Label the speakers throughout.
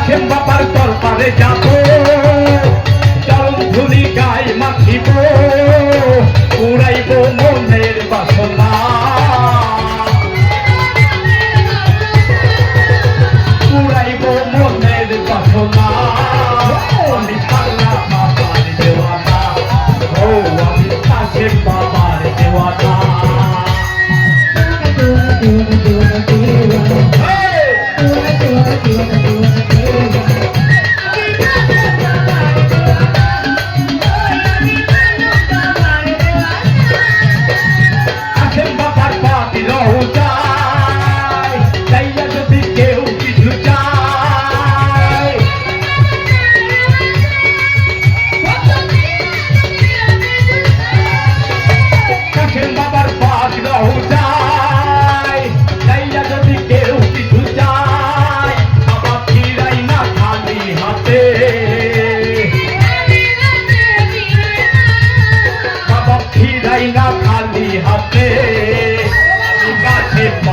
Speaker 1: কাশেম বাবার দরবারে যাব, চরণ ধুলি গায়ে মাখিব, উড়াইব মনের বাসনা, উড়াইব মনের বাসনা। আমি পাগলা বাবার দেওয়ানা, ও আমি কাশেম বাবার দেওয়ানা। কাশেম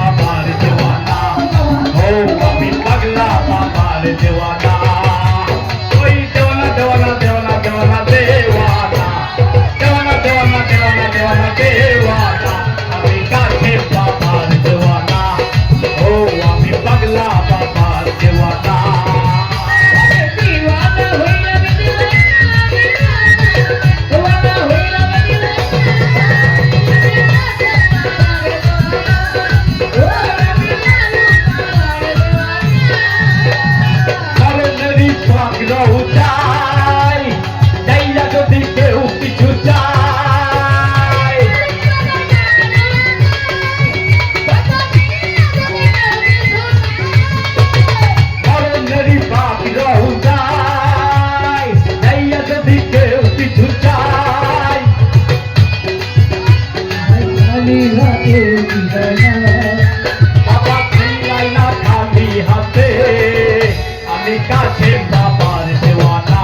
Speaker 1: বাবার দেওয়ানা,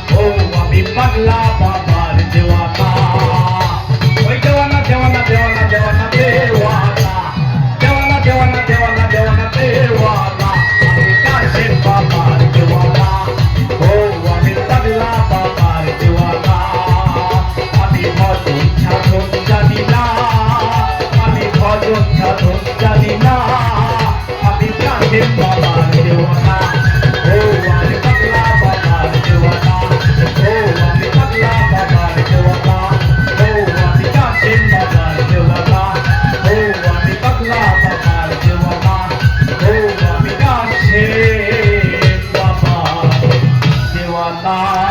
Speaker 1: ও আমি পাগলা বাবার দেওয়ানা। ওই দেওয়ানা দেওয়ানা দেওয়ানা দেওয়ানা দেওয়ানা, দেওয়ানা দেওয়ানা দেওয়ানা দেওয়ানা দেওয়ানা। আমি কাশেম বাবার দেওয়ানা, ও আমি পাগলা বাবার দেওয়ানা। আমি ভজন সাধন জানি না, আমি ভজন সাধন জানি না, আমি কাশেম বাবার দেওয়ানা। Ah